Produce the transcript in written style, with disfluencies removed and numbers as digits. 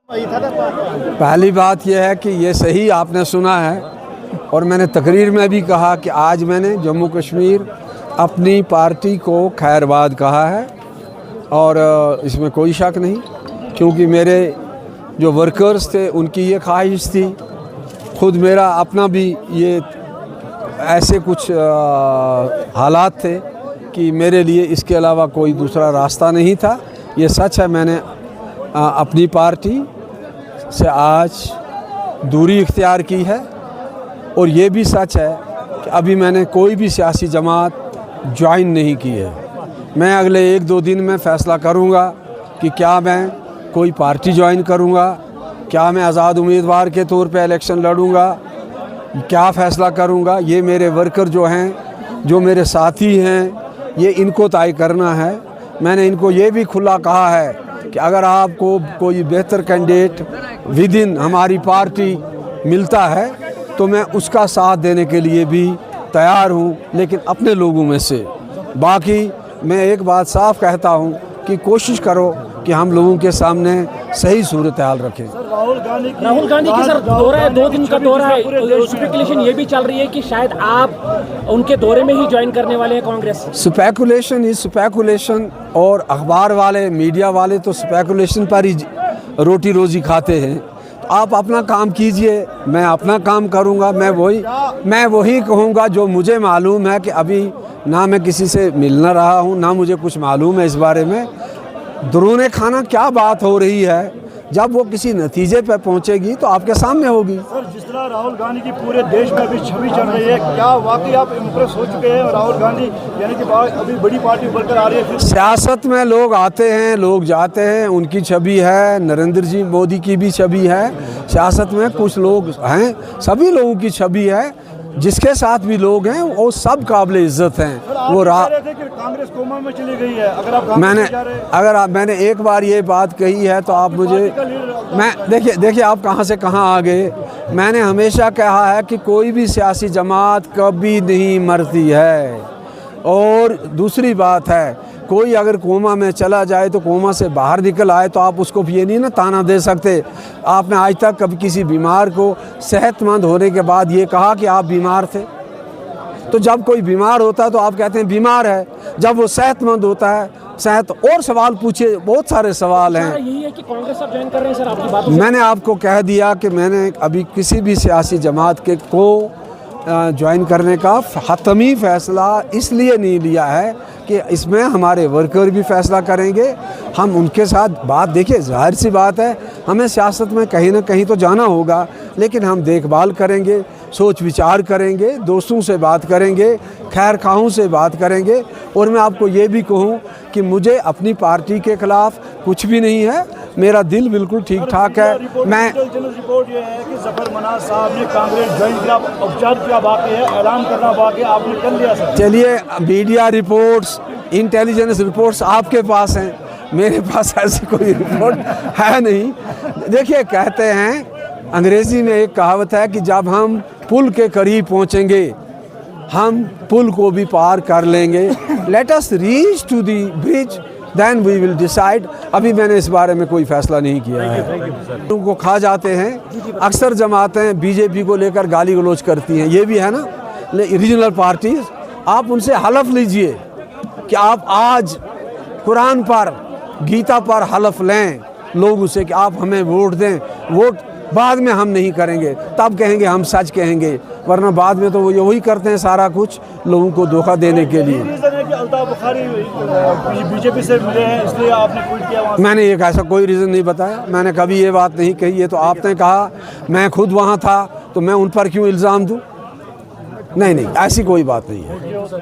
पहली बात यह है कि ये सही आपने सुना है और मैंने तकरीर में भी कहा कि आज मैंने जम्मू कश्मीर अपनी पार्टी को खैरबाद कहा है और इसमें कोई शक नहीं, क्योंकि मेरे जो वर्कर्स थे उनकी ये ख्वाहिश थी, खुद मेरा अपना भी ये ऐसे कुछ हालात थे कि मेरे लिए इसके अलावा कोई दूसरा रास्ता नहीं था। ये सच है, मैंने अपनी पार्टी से आज दूरी इख्तियार की है और ये भी सच है कि अभी मैंने कोई भी सियासी जमात ज्वाइन नहीं की है। मैं अगले 1-2 दिन में फ़ैसला करूँगा कि क्या मैं कोई पार्टी ज्वाइन करूँगा, क्या मैं आज़ाद उम्मीदवार के तौर पे इलेक्शन लड़ूँगा, क्या फ़ैसला करूँगा। ये मेरे वर्कर जो हैं, जो मेरे साथी हैं, ये इनको तय करना है। मैंने इनको ये भी खुला कहा है कि अगर आपको कोई बेहतर कैंडिडेट विद इन हमारी पार्टी मिलता है तो मैं उसका साथ देने के लिए भी तैयार हूँ, लेकिन अपने लोगों में से। बाकी मैं एक बात साफ कहता हूँ कि कोशिश करो कि हम लोगों के सामने सही सूरत हाल रखें। राहुल गांधी की सर दौरा है, 2 दिन का दौरा है, स्पेकुलेशन ये भी चल रही है कि शायद आप उनके दौरे में ही ज्वाइन करने वाले हैं कांग्रेस। स्पेकुलेशन इज स्पेकुलेशन, और अखबार वाले, मीडिया वाले तो स्पेकुलेशन पर ही रोटी रोजी खाते हैं। आप अपना काम कीजिए, मैं अपना काम करूंगा। मैं वही कहूंगा जो मुझे मालूम है कि अभी ना मैं किसी से मिल ना रहा हूं, ना मुझे कुछ मालूम है इस बारे में। दरूने खाना क्या बात हो रही है, जब वो किसी नतीजे पर पहुंचेगी तो आपके सामने होगी। सर, जिस तरह राहुल गांधी की पूरे देश में अभी छवि चल रही है, क्या वाकई आप इम्प्रेस हो चुके हैं? राहुल गांधी यानी कि अभी बड़ी पार्टी बनकर आ रही है। सियासत में लोग आते हैं, लोग जाते हैं, उनकी छवि है, नरेंद्र जी मोदी की भी छवि है। सियासत में कुछ लोग हैं, सभी लोगों की छवि है। जिसके साथ भी लोग हैं वो सब काबिल इज्जत हैं। वो कांग्रेस कोमा में चली गई है। मैंने एक बार ये बात कही है तो आप मुझे देखिए आप कहां से कहां आ गए। मैंने हमेशा कहा है कि कोई भी सियासी जमात कभी नहीं मरती है। और दूसरी बात है, कोई अगर कोमा में चला जाए तो कोमा से बाहर निकल आए तो आप उसको ये नहीं ना ताना दे सकते। आपने आज तक कभी किसी बीमार को सेहतमंद होने के बाद ये कहा कि आप बीमार थे? तो जब कोई बीमार होता है तो आप कहते हैं बीमार है, जब वो सेहतमंद होता है सेहत। और सवाल पूछिए, बहुत सारे सवाल हैं। यही है कि कांग्रेस आप ज्वाइन कर रहे हैं सर, आपकी बात मैंने आपको कह दिया कि मैंने अभी किसी भी सियासी जमात के को ज्वाइन करने का हतमी फ़ैसला इसलिए नहीं लिया है कि इसमें हमारे वर्कर भी फ़ैसला करेंगे। हम उनके साथ बात, देखिए जाहिर सी बात है, हमें सियासत में कहीं ना कहीं तो जाना होगा, लेकिन हम देखभाल करेंगे, सोच विचार करेंगे, दोस्तों से बात करेंगे, खैर खाहों से बात करेंगे। और मैं आपको ये भी कहूँ कि मुझे अपनी पार्टी के ख़िलाफ़ कुछ भी नहीं है, मेरा दिल बिल्कुल ठीक ठाक है। रिपोर्ट ये है कि ज़फ़र मनाज़ साहब ने कांग्रेस ज्वाइन किया, औपचारिक किया बाकी है, ऐलान करना बाकी है, आपने कर लिया सर। चलिए, मीडिया रिपोर्ट्स, इंटेलिजेंस रिपोर्ट्स आपके पास हैं, मेरे पास ऐसी कोई रिपोर्ट है नहीं। देखिए, कहते हैं अंग्रेज़ी में एक कहावत है कि जब हम पुल के करीब पहुंचेंगे हम पुल को भी पार कर लेंगे। Let us reach to the bridge, then we will decide. अभी मैंने इस बारे में कोई फैसला नहीं किया है। उनको खा जाते हैं, अक्सर जमातें बीजेपी को लेकर गाली गलौज करती हैं, ये भी है ना रीजनल पार्टीज। आप उनसे हलफ लीजिए कि आप आज कुरान पर, गीता पर हलफ लें लोगों से कि आप हमें वोट दें। वोट बाद में हम नहीं करेंगे, तब कहेंगे हम सच कहेंगे, वरना बाद में तो वो यही करते हैं सारा कुछ लोगों को धोखा देने के लिए। अल्ताफ बुखारी बीजेपी से मिले हैं इसलिए आपने ट्वीट किया? मैंने एक ऐसा कोई रीज़न नहीं बताया, मैंने कभी ये बात नहीं कही। ये तो आपने कहा, मैं खुद वहाँ था तो मैं उन पर क्यों इल्ज़ाम दूँ? नहीं, ऐसी कोई बात नहीं है।